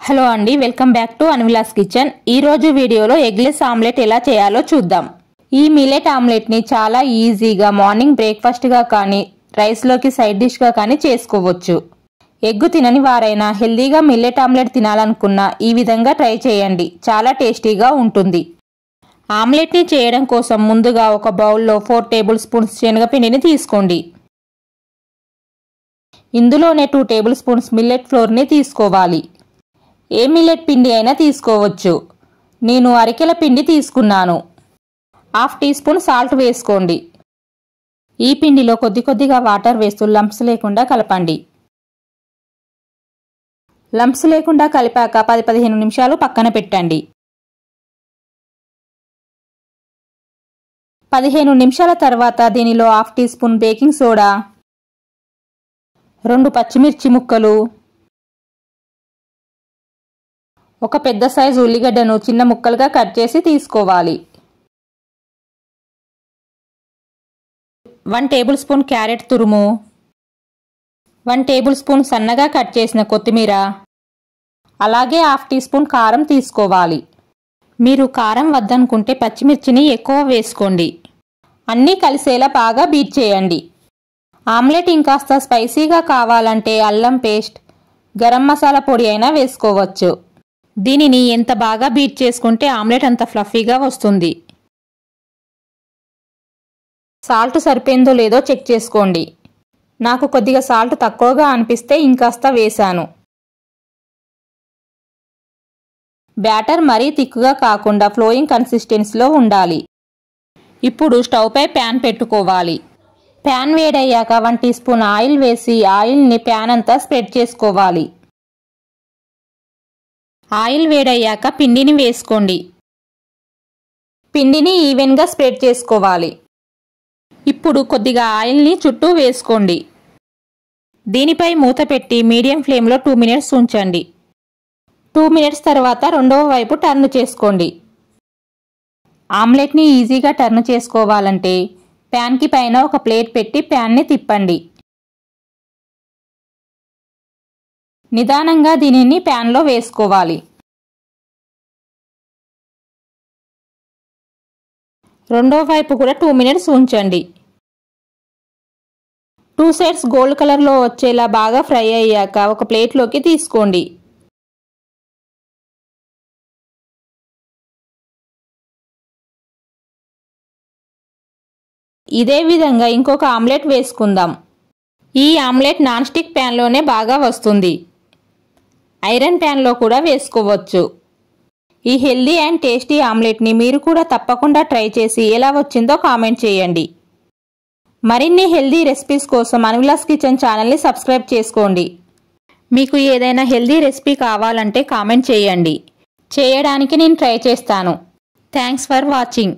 Hello అండి, welcome back to అన్విలాస్ kitchen. ఈ రోజు వీడియోలో ఎగ్లెస్ ఆమ్లెట్ ఎలా చేయాలో చూద్దాం. ఈ మిల్లెట్ ఆమ్లెట్ ని చాలా ఈజీగా మార్నింగ్ బ్రేక్ఫాస్ట్ గా కానీ రైస్ లోకి సైడ్ డిష్ గా కానీ చేసుకోవచ్చు. ఎగ్ తినని వారైనా హెల్దీగా మిల్లెట్ ఆమ్లెట్ తినాలనుకున్నా ఈ విధంగా ట్రై చేయండి. చాలా టేస్టీగా ఉంటుంది. ఆమ్లెట్ ని చేయడం కోసం ముందుగా ఒక బౌల్లో 4 టేబుల్ స్పూన్స్ శనగపిండిని తీసుకోండి. ఇందులోనే 2 టేబుల్ స్పూన్స్ మిల్లెట్ ఫ్లోర్ ని తీసుకోవాలి. ఏ మిల్లెట్ పిండి అయినా తీసుకోవచ్చు. నేను అరికెల పిండి తీసుకున్నాను. 1/2 టీ స్పూన్ సాల్ట్ వేసుకోండి. ఈ పిండిలో కొద్దిగా వాటర్ వేస్తూ లంప్స్ లేకుండా కలపండి. లంప్స్ లేకుండా కలిపాక 10-15 నిమిషాలు పక్కన పెట్టండి. 15 నిమిషాల తర్వాత దీనిలో 1/2 టీ స్పూన్ బేకింగ్ సోడా, 2 పచ్చిమిర్చి ముక్కలు, ఒక పెద్ద సైజు ఉల్లిగడ్డను చిన్న ముక్కలుగా కట్ చేసి తీసుకోవాలి. 1 టేబుల్ స్పూన్ క్యారెట్ తురుము, 1 టేబుల్ స్పూన్ సన్నగా కట్ చేసిన కొత్తిమీర, అలాగే 1/2 టీ స్పూన్ కారం తీసుకోవాలి. మీరు కారం వద్దనుకుంటే పచ్చిమిర్చిని ఎక్కువ వేసుకోండి. అన్నీ కలిసేలా బాగా బీట్ చేయండి. ఆమ్లెట్ ఇంకాస్త స్పైసీగా కావాలంటే అల్లం పేస్ట్, గరం మసాలా పొడి అయినా వేసుకోవచ్చు. దీనిని ఎంత బాగా బీట్ చేసుకుంటే ఆమ్లెట్ అంత ఫ్లఫీగా వస్తుంది. సాల్ట్ సరిపోయిందో లేదో చెక్ చేసుకోండి. నాకు కొద్దిగా సాల్ట్ తక్కువగా అనిపిస్తే ఇంకాస్త వేశాను. బ్యాటర్ మరీ థిక్గా కాకుండా ఫ్లోయింగ్ కన్సిస్టెన్సీలో ఉండాలి. ఇప్పుడు స్టవ్ పై ప్యాన్ పెట్టుకోవాలి. ప్యాన్ వేడయ్యాక 1 టీ స్పూన్ ఆయిల్ వేసి ఆయిల్ని ప్యాన్ అంతా స్ప్రెడ్ చేసుకోవాలి. ఆయిల్ వేడయ్యాక పిండిని వేసుకోండి. పిండిని ఈవెన్గా స్ప్రెడ్ చేసుకోవాలి. ఇప్పుడు కొద్దిగా ఆయిల్ని చుట్టూ వేసుకోండి. దీనిపై మూత పెట్టి మీడియం ఫ్లేమ్లో 2 మినిట్స్ ఉంచండి. 2 మినిట్స్ తర్వాత రెండవ వైపు టర్న్ చేసుకోండి. ఆమ్లెట్ని ఈజీగా టర్న్ చేసుకోవాలంటే ప్యాన్కి పైన ఒక ప్లేట్ పెట్టి ప్యాన్ని తిప్పండి. నిదానంగా దీనిని ప్యాన్లో వేసుకోవాలి. రెండో వైపు కూడా 2 మినిట్స్ ఉంచండి. 2 సైడ్స్ గోల్డ్ కలర్లో వచ్చేలా బాగా ఫ్రై అయ్యాక ఒక ప్లేట్లోకి తీసుకోండి. ఇదే విధంగా ఇంకొక ఆమ్లెట్ వేసుకుందాం. ఈ ఆమ్లెట్ నాన్ స్టిక్ ప్యాన్లోనే బాగా వస్తుంది. ఐరన్ ప్యాన్లో కూడా వేసుకోవచ్చు. ఈ హెల్దీ అండ్ టేస్టీ ఆమ్లెట్ని మీరు కూడా తప్పకుండా ట్రై చేసి ఎలా వచ్చిందో కామెంట్ చేయండి. మరిన్ని హెల్దీ రెసిపీస్ కోసం అన్విలాస్ కిచెన్ ఛానల్ని సబ్స్క్రైబ్ చేసుకోండి. మీకు ఏదైనా హెల్దీ రెసిపీ కావాలంటే కామెంట్ చేయండి. చేయడానికి నేను ట్రై చేస్తాను. Thanks for watching.